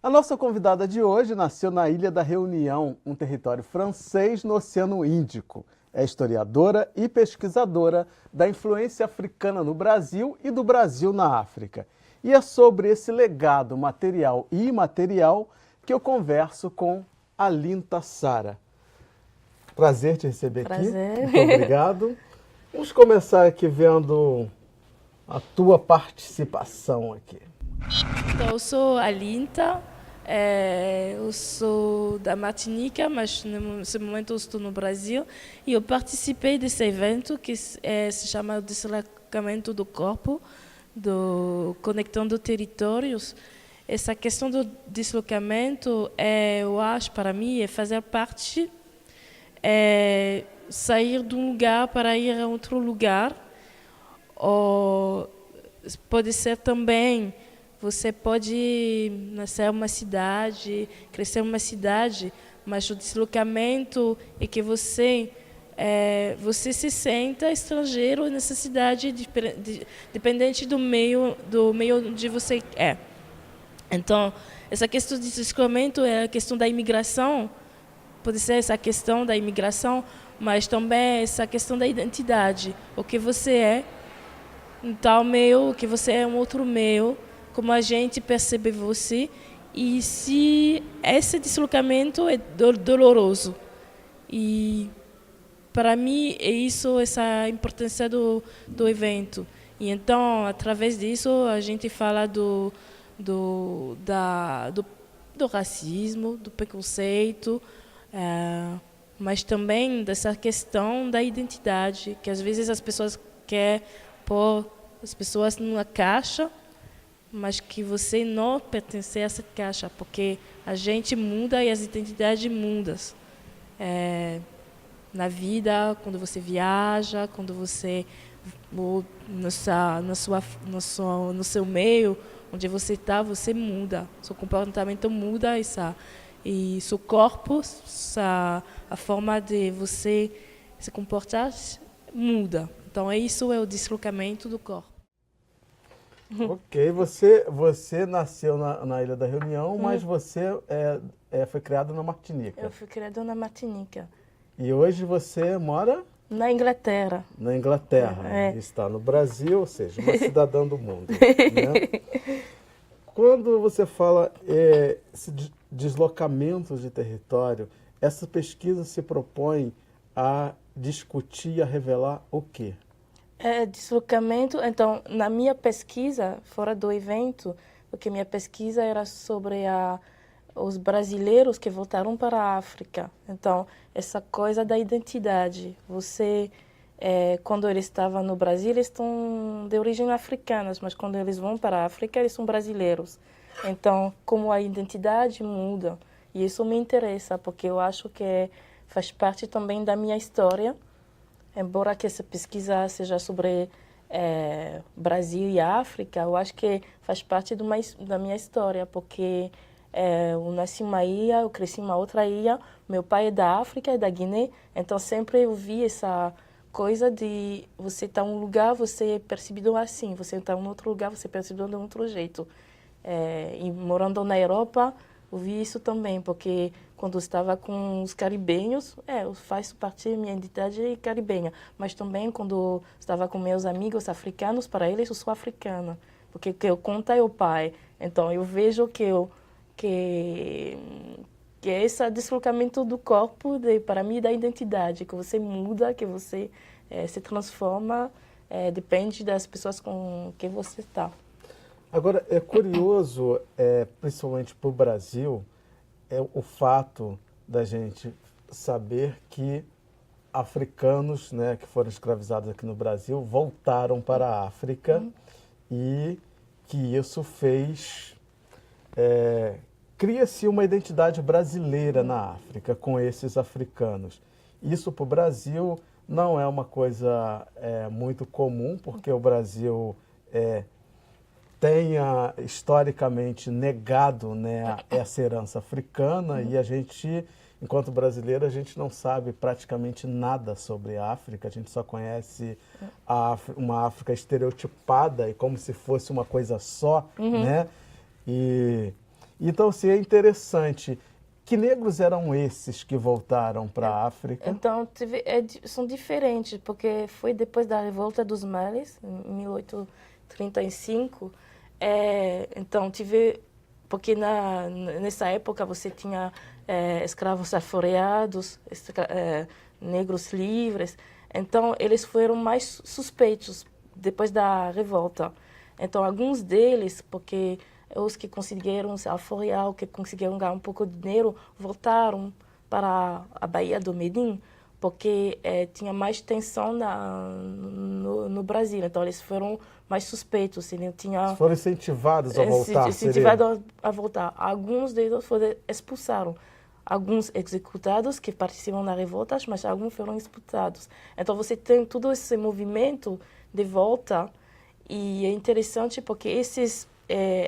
A nossa convidada de hoje nasceu na Ilha da Reunião, um território francês no Oceano Índico. É historiadora e pesquisadora da influência africana no Brasil e do Brasil na África. E é sobre esse legado material e imaterial que eu converso com Alinta Sara. Prazer te receber aqui. Muito obrigado. Vamos começar aqui vendo a tua participação aqui. Então, eu sou Alinta, eu sou da Martinica, mas nesse momento eu estou no Brasil e eu participei desse evento que se chama o Deslocamento do Corpo, do Conectando Territórios. Essa questão do deslocamento, eu acho, para mim, é fazer parte, sair de um lugar para ir a outro lugar, ou pode ser também. Você pode nascer em uma cidade, crescer em uma cidade, mas o deslocamento é que você se senta estrangeiro nessa cidade, dependente do meio onde você é. Então, essa questão de deslocamento é a questão da imigração, pode ser essa questão da imigração, mas também essa questão da identidade, o que você é em tal meio, o que você é em outro meio, como a gente percebe você, e se esse deslocamento é doloroso. E para mim é isso, essa importância do evento. E então, através disso, a gente fala do racismo, do preconceito, mas também dessa questão da identidade, que às vezes as pessoas querem pôr as pessoas numa caixa, mas que você não pertence a essa caixa, porque a gente muda e as identidades mudam. Na vida, quando você viaja, quando você no seu meio, onde você está, você muda. Seu comportamento muda e seu corpo, a forma de você se comportar muda. Então, isso é o deslocamento do corpo. Ok, você nasceu na Ilha da Reunião, mas você foi criada na Martinica. Eu fui criada na Martinica. E hoje você mora? Na Inglaterra. Na Inglaterra. Está no Brasil, ou seja, uma cidadã do mundo. Né? Quando você fala esse deslocamento de território, essa pesquisa se propõe a discutir, a revelar o quê? Deslocamento, então, na minha pesquisa, fora do evento, porque minha pesquisa era sobre os brasileiros que voltaram para a África. Então, essa coisa da identidade. Você, quando eles estavam no Brasil, eles estão de origem africana, mas quando eles vão para a África, eles são brasileiros. Então, como a identidade muda. E isso me interessa, porque eu acho que faz parte também da minha história. Embora que essa pesquisa seja sobre Brasil e África, eu acho que faz parte da minha história, porque eu nasci em uma ilha, eu cresci em uma outra ilha, meu pai é da África, é da Guiné, então sempre eu vi essa coisa de você estar em um lugar, você é percebido assim, você está em outro lugar, você é percebido de outro jeito. E morando na Europa, eu vi isso também, porque quando eu estava com os caribenhos, eu faço parte da minha identidade caribenha. Mas também quando eu estava com meus amigos africanos, para eles eu sou africana. Porque o que eu conto é o pai. Então eu vejo que é esse deslocamento do corpo, para mim, da identidade. Que você muda, que você se transforma, depende das pessoas com quem você está. Agora, é curioso, principalmente para o Brasil, o fato da gente saber que africanos, né, que foram escravizados aqui no Brasil voltaram para a África e que isso fez... cria-se uma identidade brasileira na África com esses africanos. Isso para o Brasil não é uma coisa muito comum, porque o Brasil... tenha historicamente negado, né, essa herança africana e a gente, enquanto brasileiro, a gente não sabe praticamente nada sobre a África, a gente só conhece uma África estereotipada e como se fosse uma coisa só, né? E Então, assim, é interessante. Que negros eram esses que voltaram para a África? Então, são diferentes, porque foi depois da Revolta dos Males, em 1835. Então, porque nessa época você tinha escravos alforreados, negros livres. Então, eles foram mais suspeitos depois da revolta. Então, alguns deles, porque os que conseguiram se alforriar, que conseguiram ganhar um pouco de dinheiro, voltaram para a Baía do Medellín, porque tinha mais tensão no Brasil. Então, eles foram mais suspeitos. Eles foram incentivados a voltar? Incentivados a voltar. Alguns deles foram expulsados. Alguns executados que participam da revolta, mas alguns foram expulsados. Então, você tem todo esse movimento de volta, e é interessante porque esses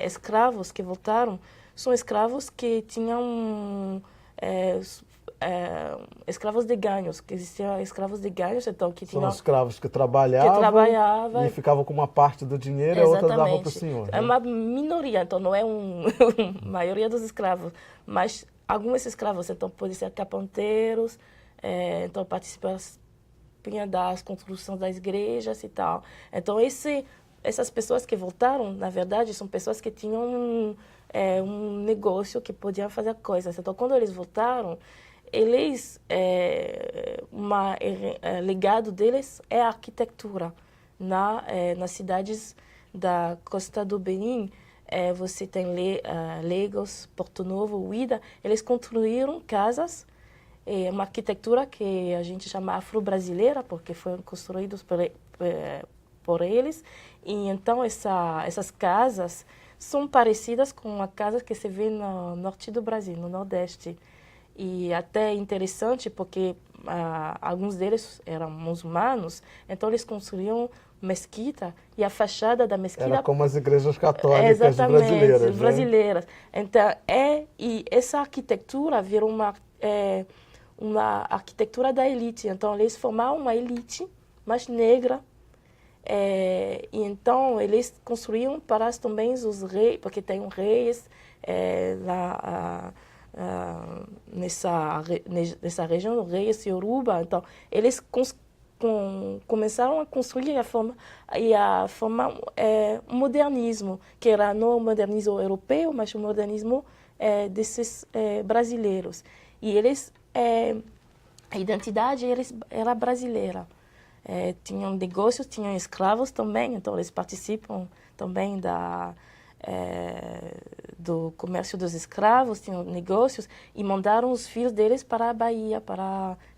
escravos que voltaram são escravos que tinham escravos de ganhos, que existiam escravos de ganhos, então que tinham... São escravos que trabalhavam e ficavam com uma parte do dinheiro e a outra davam para o senhor. É uma minoria, então não é a maioria dos escravos, mas alguns escravos então podem ser carpinteiros, então participavam das construções das igrejas e tal. Então essas pessoas que voltaram, na verdade, são pessoas que tinham um negócio, que podiam fazer coisas. Então, quando eles voltaram, legado deles é a arquitetura. Nas cidades da costa do Benin, você tem Lagos, Porto Novo, Ouidah, eles construíram casas, uma arquitetura que a gente chama afro-brasileira, porque foram construídos por eles. E então essas casas são parecidas com a casa que se vê no norte do Brasil, no Nordeste. E até interessante porque alguns deles eram muçulmanos, então eles construíam mesquita, e a fachada da mesquita... Era como as igrejas católicas brasileiras, né? Brasileiras. Então, e essa arquitetura virou uma arquitetura da elite. Então, eles formaram uma elite mais negra. E então eles construíam para também os reis, porque tem reis lá nessa região, reis Yoruba. Então eles começaram a construir a formar um modernismo, que era não o modernismo europeu, mas o modernismo desses brasileiros. E eles a identidade era brasileira. Tinham negócios, tinham escravos também, então eles participam também do comércio dos escravos, tinham negócios e mandaram os filhos deles para a Bahia.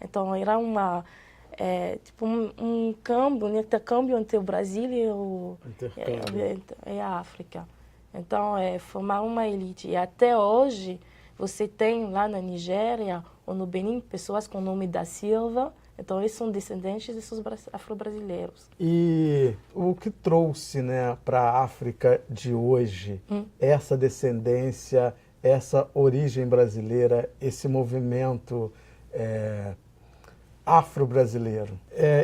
Então era tipo um intercâmbio entre o Brasil e a África. Então formaram uma elite. E até hoje você tem lá na Nigéria ou no Benin pessoas com o nome da Silva. Então, eles são descendentes desses afro-brasileiros. E o que trouxe, né, para a África de hoje essa descendência, essa origem brasileira, esse movimento afro-brasileiro?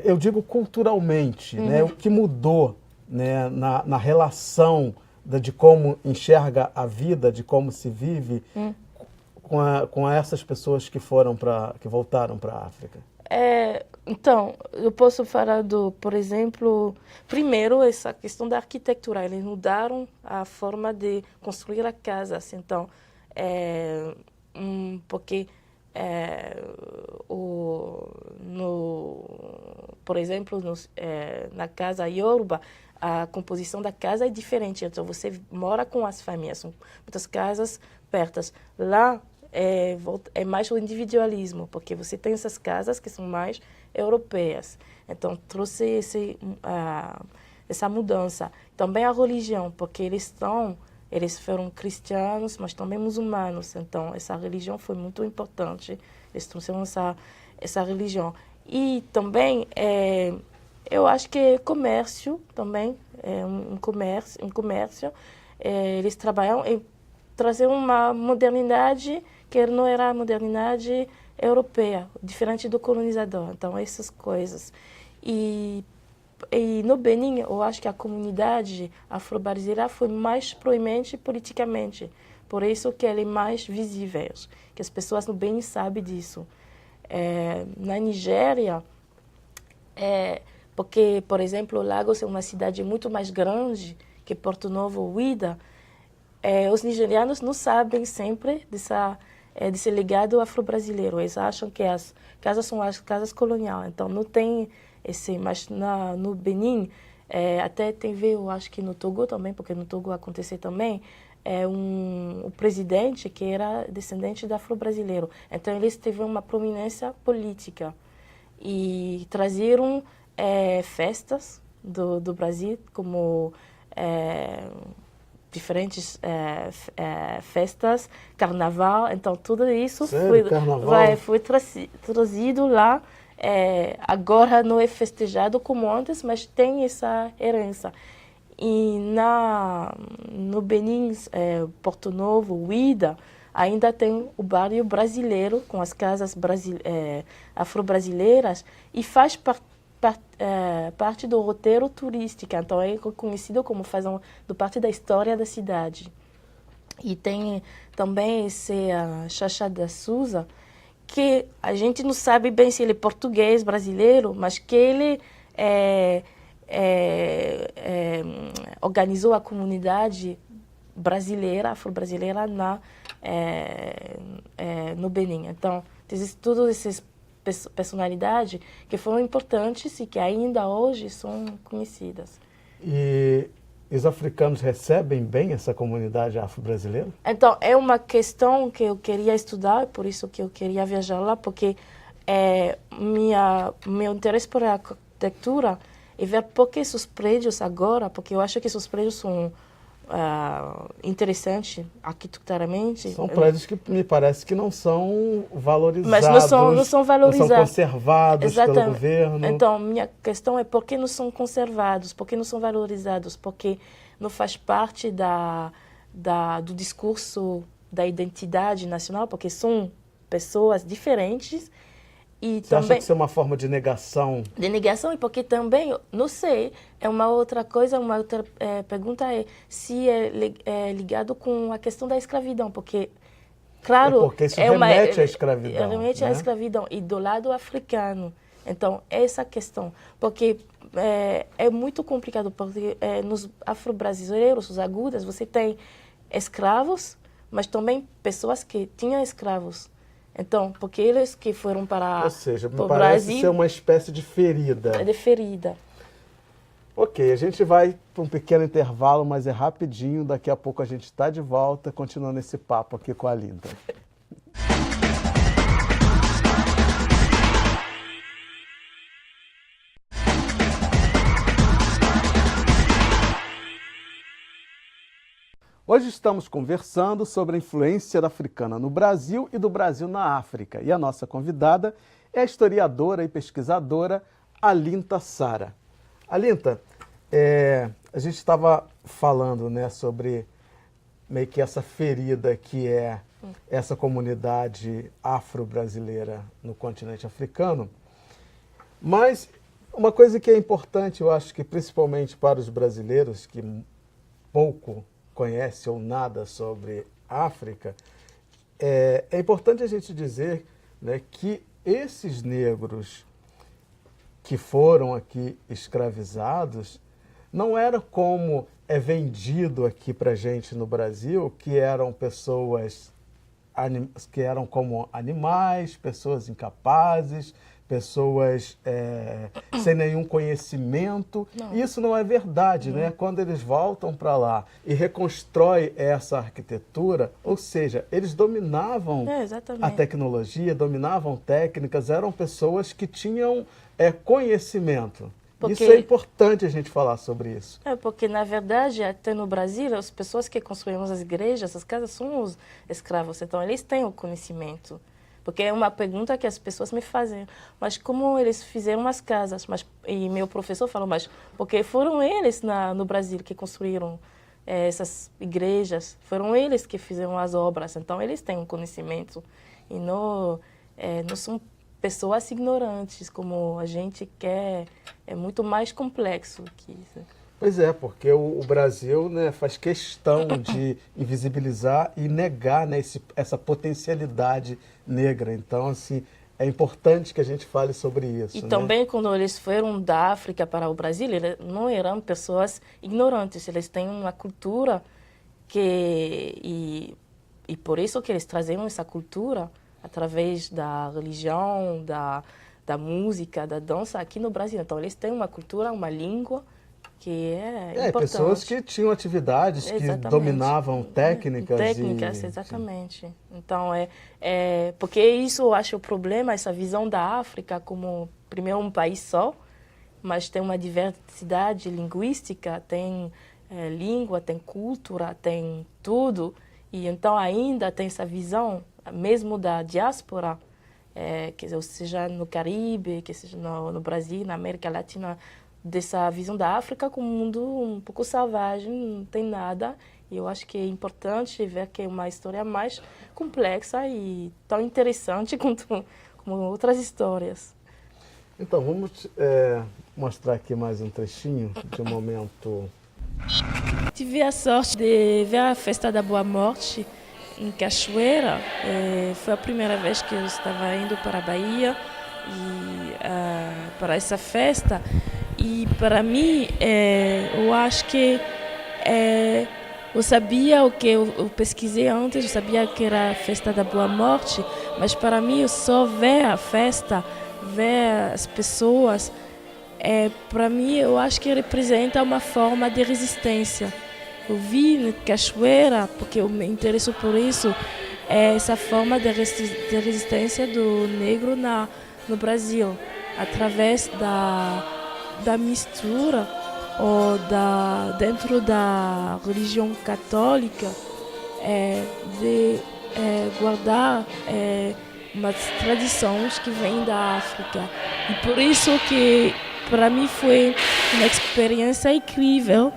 Eu digo culturalmente, né, o que mudou, né, na relação de como enxerga a vida, de como se vive com essas pessoas que voltaram para a África? Então, eu posso falar por exemplo, primeiro essa questão da arquitetura. Eles mudaram a forma de construir as casas. Então, porque por exemplo, na casa Yoruba, a composição da casa é diferente. Então, você mora com as famílias, são muitas casas pertas. Lá, é mais o individualismo, porque você tem essas casas que são mais europeias. Então, trouxe essa mudança. Também a religião, porque eles foram cristianos, mas também muçulmanos. Então, essa religião foi muito importante. Eles trouxeram essa religião. E também, eu acho que comércio também, um comércio. Eles trabalham em trazer uma modernidade que não era a modernidade europeia, diferente do colonizador. Então, essas coisas. E no Benin, eu acho que a comunidade afro-brasileira foi mais proeminente politicamente, por isso que ele é mais visível, que as pessoas no Benin sabem disso. Na Nigéria, porque, por exemplo, Lagos é uma cidade muito mais grande que Porto Novo ou Uída, os nigerianos não sabem sempre desse legado afro-brasileiro. Eles acham que as casas são as casas coloniais, então não tem esse. Mas no Benin, até teve, eu acho que no Togo também, porque no Togo aconteceu também, o presidente que era descendente de afro-brasileiro. Então eles tiveram uma prominência política e trazeram festas do Brasil, como diferentes festas, carnaval, então tudo isso foi trazido lá. Agora não é festejado como antes, mas tem essa herança. E no Benin, Porto Novo, Uída, ainda tem o bairro brasileiro, com as casas afro-brasileiras, e faz parte do roteiro turístico, então é conhecido como fazendo parte da história da cidade. E tem também esse Xaxá da Souza, que a gente não sabe bem se ele é português, brasileiro, mas que ele organizou a comunidade brasileira, afro-brasileira no Benin. Então, existem todas essas personalidades que foram importantes e que ainda hoje são conhecidas. E os africanos recebem bem essa comunidade afro-brasileira? Então, é uma questão que eu queria estudar, por isso que eu queria viajar lá, porque meu interesse por arquitetura é ver por que esses prédios agora, porque eu acho que esses prédios são interessantes arquiteturamente. São prédios que me parece que não são valorizados. Mas não são valorizados. Não são conservados Exatamente. Pelo governo. Então, minha questão é por que não são conservados, por que não são valorizados, porque não faz parte do discurso da identidade nacional, porque são pessoas diferentes. E Você também, acha que isso é uma forma de negação? de negação, e porque também, não sei, é uma outra coisa, uma outra pergunta é se é ligado com a questão da escravidão, porque, claro... Porque isso remete à escravidão. Remete à escravidão, e do lado africano. Então, essa questão, porque é muito complicado, porque nos afro-brasileiros, os agudas, você tem escravos, mas também pessoas que tinham escravos. Então, porque eles que foram para Ou seja, me o parece Brasil, ser uma espécie de ferida. é de ferida. Ok, a gente vai para um pequeno intervalo, mas é rapidinho. Daqui a pouco a gente está de volta, continuando esse papo aqui com a Linda. Hoje estamos conversando sobre a influência da africana no Brasil e do Brasil na África. E a nossa convidada é a historiadora e pesquisadora Alinta Sara. Alinta, a gente estava falando, né, sobre meio que essa ferida que é essa comunidade afro-brasileira no continente africano. Mas uma coisa que é importante, eu acho que principalmente para os brasileiros, que pouco conhece ou nada sobre África, é importante a gente dizer, né, que esses negros que foram aqui escravizados não era como é vendido aqui para a gente no Brasil, que eram pessoas que eram como animais, pessoas incapazes, pessoas sem nenhum conhecimento. Não. Isso não é verdade, né? Quando eles voltam para lá e reconstroem essa arquitetura, ou seja, eles dominavam a tecnologia, dominavam técnicas, eram pessoas que tinham conhecimento. Isso é importante a gente falar sobre isso. Porque, na verdade, até no Brasil, as pessoas que construíram as igrejas, as casas, são os escravos. Então, eles têm o conhecimento. Porque é uma pergunta que as pessoas me fazem. Mas como eles fizeram as casas? E meu professor falou, mas porque foram eles no Brasil que construíram essas igrejas. Foram eles que fizeram as obras. Então, eles têm um conhecimento. E não são pessoas ignorantes, como a gente quer. É muito mais complexo que isso. Pois é, porque o Brasil, né, faz questão de invisibilizar e negar, né, essa potencialidade negra. Então, assim, é importante que a gente fale sobre E isso, né? também, quando eles foram da África para o Brasil, eles não eram pessoas ignorantes, eles têm uma cultura e por isso que eles traziam essa cultura através da religião, da música, da dança aqui no Brasil. Então, eles têm uma cultura, uma língua que é Pessoas importante. que tinham atividades, que Exatamente. dominavam técnicas Técnicas, e... exatamente. Então, porque isso eu acho o problema, essa visão da África como, primeiro, um país só, mas tem uma diversidade linguística, tem língua, tem cultura, tem tudo. E então ainda tem essa visão, mesmo da diáspora, que seja no Caribe, que seja no Brasil, na América Latina, dessa visão da África como um mundo um pouco selvagem, não tem nada. E eu acho que é importante ver que é uma história mais complexa e tão interessante como outras histórias. Então, vamos mostrar aqui mais um trechinho de um momento... Tive a sorte de ver a Festa da Boa Morte em Cachoeira. Foi a primeira vez que eu estava indo para a Bahia e para essa festa. E para mim, eu acho que eu sabia o que eu pesquisei antes, eu sabia que era a Festa da Boa Morte, mas para mim eu só ver a festa, ver as pessoas, para mim eu acho que representa uma forma de resistência. Eu vi na Cachoeira, porque eu me interesso por isso, essa forma de resistência do negro no Brasil, através da mistura ou dentro da religião católica, de guardar umas tradições que vêm da África. E por isso que para mim foi uma experiência incrível,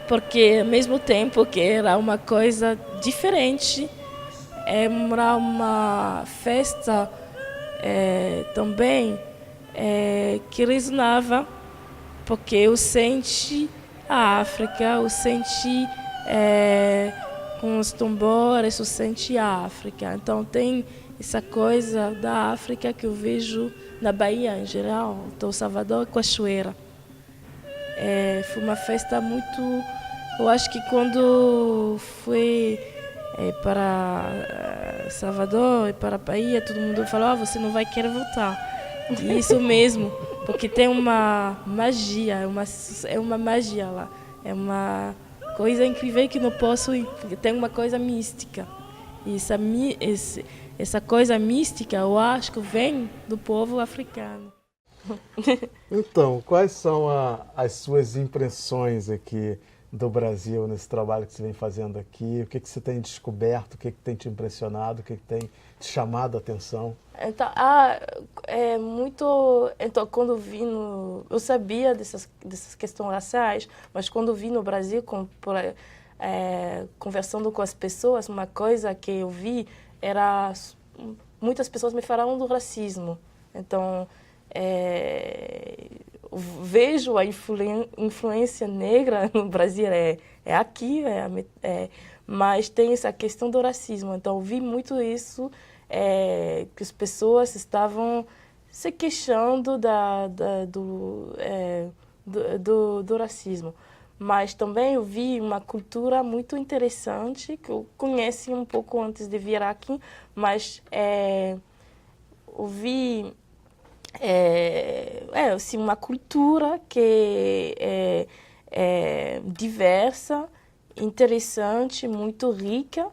porque ao mesmo tempo que era uma coisa diferente, era uma festa também que resonava, porque eu senti a África, eu senti com os tambores, eu senti a África. Então tem essa coisa da África que eu vejo na Bahia em geral, então Salvador e Cachoeira. Foi uma festa muito... Eu acho que quando fui para Salvador e para a Bahia, todo mundo falou, você não vai querer voltar. E isso mesmo, porque tem uma magia, é uma magia lá. É uma coisa incrível que não posso... Tem uma coisa mística. E essa coisa mística, eu acho que vem do povo africano. Então, quais são as suas impressões aqui do Brasil nesse trabalho que você vem fazendo aqui? O que você tem descoberto? O que tem te impressionado? O que tem te chamado a atenção? Então, Então, quando vi eu sabia dessas questões raciais, mas quando vi no Brasil, conversando com as pessoas, uma coisa que eu vi era muitas pessoas me falaram do racismo. Então, vejo a influência negra no Brasil, aqui, mas tem essa questão do racismo. Então, eu vi muito isso, que as pessoas estavam se queixando do racismo. Mas também eu vi uma cultura muito interessante, que eu conheci um pouco antes de vir aqui, mas eu vi assim, uma cultura que é diversa, interessante, muito rica.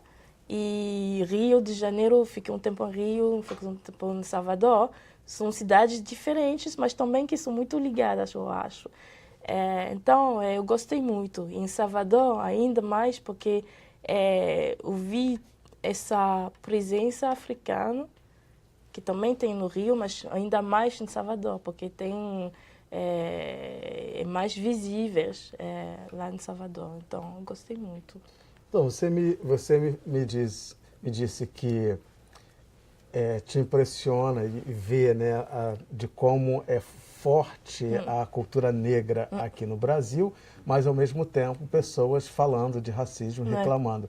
E Rio de Janeiro, eu fiquei um tempo em Rio, fiquei um tempo em Salvador. São cidades diferentes, mas também que são muito ligadas, eu acho. Então, eu gostei muito. Em Salvador, ainda mais, porque eu vi essa presença africana, que também tem no Rio, mas ainda mais em Salvador, porque tem mais visíveis lá em Salvador. Então, eu gostei muito. Então, você me disse que te impressiona e vê, né, de como é forte a cultura negra aqui no Brasil, mas ao mesmo tempo pessoas falando de racismo, reclamando.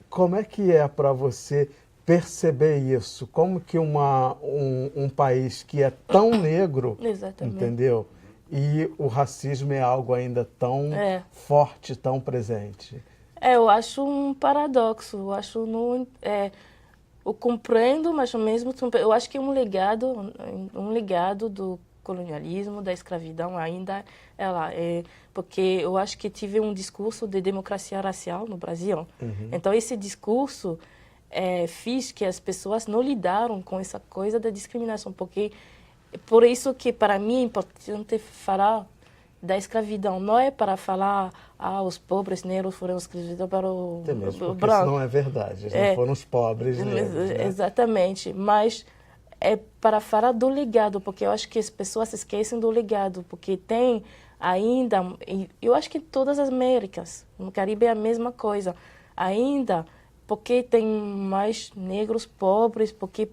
Como é que é para você perceber isso? Como que um país que é tão negro, Exatamente. entendeu? E o racismo é algo ainda tão forte, tão presente. Eu acho um paradoxo. Eu acho eu compreendo, mas ao mesmo tempo eu acho que é um legado do colonialismo, da escravidão ainda é lá. Porque eu acho que tive um discurso de democracia racial no Brasil. Então esse discurso fez que as pessoas não lidaram com essa coisa da discriminação, porque por isso que para mim é importante falar da escravidão. Não é para falar os pobres negros foram escravizados para o Porque branco. isso não é verdade, não foram os pobres negros, né? Exatamente, mas é para falar do legado, porque eu acho que as pessoas esquecem do legado, porque tem ainda, eu acho que em todas as Américas, no Caribe é a mesma coisa, ainda, porque tem mais negros pobres, porque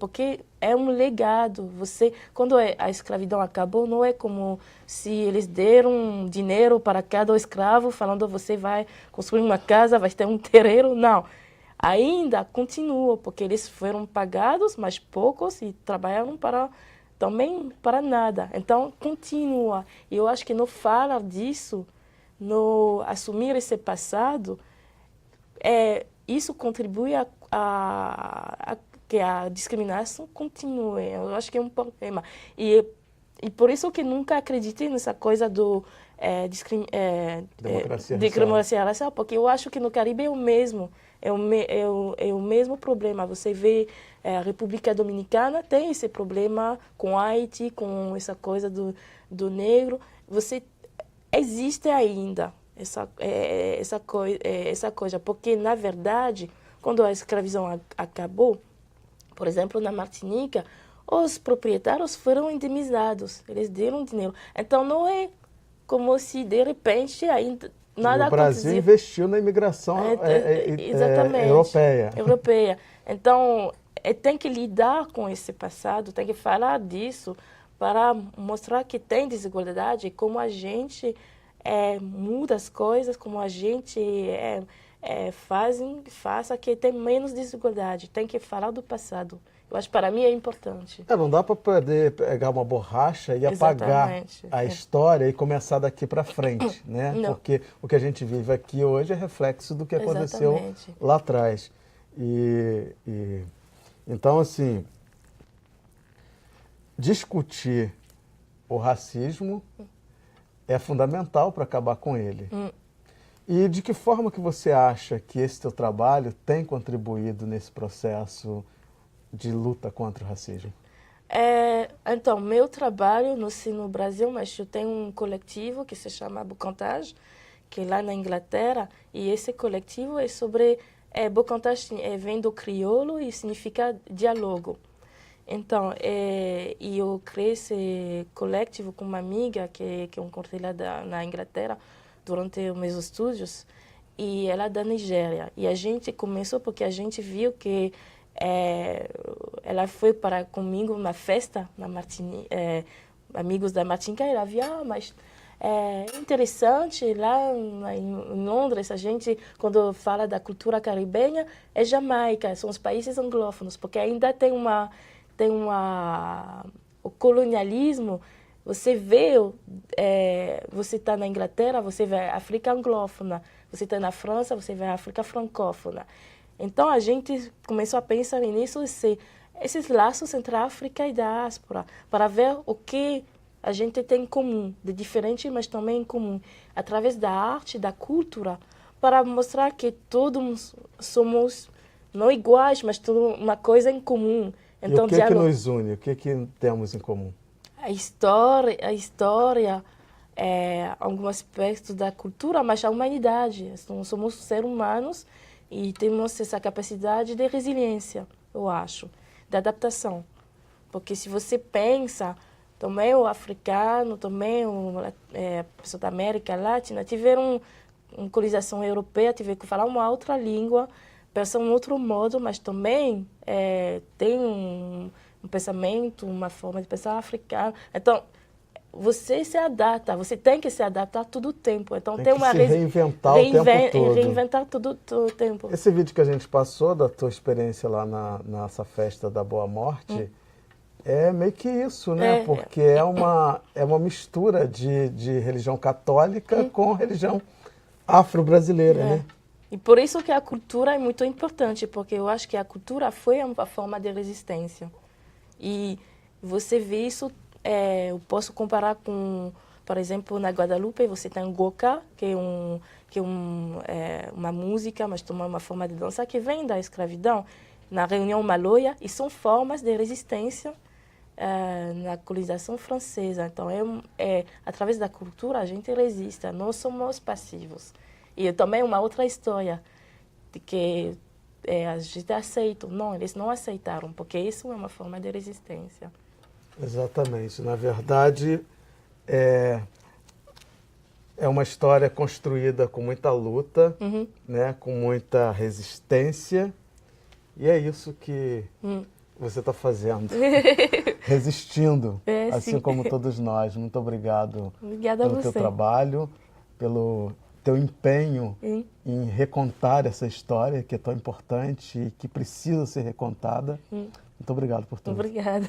é um legado. Quando a escravidão acabou, não é como se eles deram dinheiro para cada escravo, falando você vai construir uma casa, vai ter um terreiro, não. Ainda continua, porque eles foram pagados, mas poucos, e trabalharam também para nada. Então, continua. E eu acho que não falar disso, não assumir esse passado, isso contribui a que a discriminação continue. Eu acho que é um problema. E por isso que nunca acreditei nessa coisa do democracia racial, porque eu acho que no Caribe é o mesmo. É o mesmo problema. Você vê a República Dominicana tem esse problema com Haiti, com essa coisa do negro. Existe ainda essa coisa, porque, na verdade, quando a escravidão acabou, por exemplo, na Martinica, os proprietários foram indenizados, eles deram dinheiro. Então, não é como se, de repente, ainda nada aconteceu. O Brasil investiu na imigração europeia. Então, tem que lidar com esse passado, tem que falar disso para mostrar que tem desigualdade, como a gente muda as coisas, como a gente faça que tem menos desigualdade. Tem que falar do passado. Eu acho que para mim é importante. Não dá para poder pegar uma borracha e apagar a história e começar daqui para frente, né? Não. Porque o que a gente vive aqui hoje é reflexo do que aconteceu lá atrás. Então, assim, discutir o racismo é fundamental para acabar com ele. E de que forma que você acha que esse teu trabalho tem contribuído nesse processo de luta contra o racismo? Então, meu trabalho no Brasil, mas eu tenho um coletivo que se chama Bocantage, que é lá na Inglaterra, e esse coletivo é sobre... Bocantage vem do crioulo e significa diálogo. Então, e eu criei esse coletivo com uma amiga que eu encontrei lá na Inglaterra durante os meus estudos, e ela é da Nigéria. E a gente começou porque a gente viu que ela foi comigo uma festa na amigos da Martinica, e ela viu, mas é interessante, lá em Londres, a gente, quando fala da cultura caribenha, é Jamaica, são os países anglófonos, porque ainda tem o colonialismo. Você vê, você está na Inglaterra, você vê a África anglófona, você está na França, você vê a África francófona. Então, a gente começou a pensar nisso, esses laços entre a África e a diáspora, para ver o que a gente tem em comum, de diferente, mas também em comum, através da arte, da cultura, para mostrar que todos somos não iguais, mas tudo uma coisa em comum. Então, e o que nos une? O que temos em comum? A história, alguns aspectos da cultura, mas a humanidade. Então, somos seres humanos e temos essa capacidade de resiliência, eu acho, de adaptação. Porque se você pensa, também o africano, também a pessoa da América Latina tiveram uma colonização europeia, tiveram que falar uma outra língua pensa um outro modo, mas também tem um pensamento, uma forma de pensar africana. Então, você se adapta, você tem que se adaptar todo o tempo. Então, tem uma se reinventar o tempo todo. Reinventar todo o tempo. Esse vídeo que a gente passou da tua experiência lá nessa festa da Boa Morte é meio que isso, né? Porque é uma mistura de religião católica com religião afro-brasileira, né? E por isso que a cultura é muito importante, porque eu acho que a cultura foi uma forma de resistência. E você vê isso, eu posso comparar com, por exemplo, na Guadalupe você tem o Goka, que é uma música, mas também uma forma de dançar que vem da escravidão. Na Reunião Maloia, e são formas de resistência na colonização francesa. Então, através da cultura a gente resiste, nós somos passivos. E também uma outra história, de que a gente aceita. Não, eles não aceitaram, porque isso é uma forma de resistência. Exatamente. Na verdade, é uma história construída com muita luta, né, com muita resistência. E é isso que você está fazendo, resistindo, assim sim. como todos nós. Muito obrigado Obrigada pelo teu trabalho, pelo teu empenho em recontar essa história que é tão importante e que precisa ser recontada. Muito obrigado por tudo. Obrigada.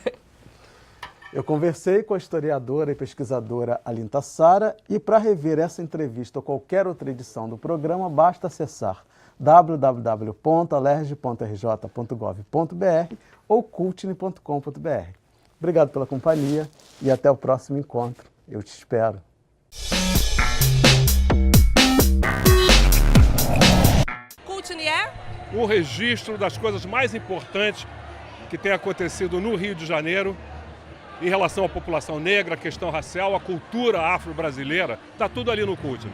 Eu conversei com a historiadora e pesquisadora Alinta Sara e para rever essa entrevista ou qualquer outra edição do programa, basta acessar www.alerj.rj.gov.br ou cultine.com.br. Obrigado pela companhia e até o próximo encontro. Eu te espero. Cultine é o registro das coisas mais importantes que tem acontecido no Rio de Janeiro em relação à população negra, a questão racial, a cultura afro-brasileira. Está tudo ali no Cultine.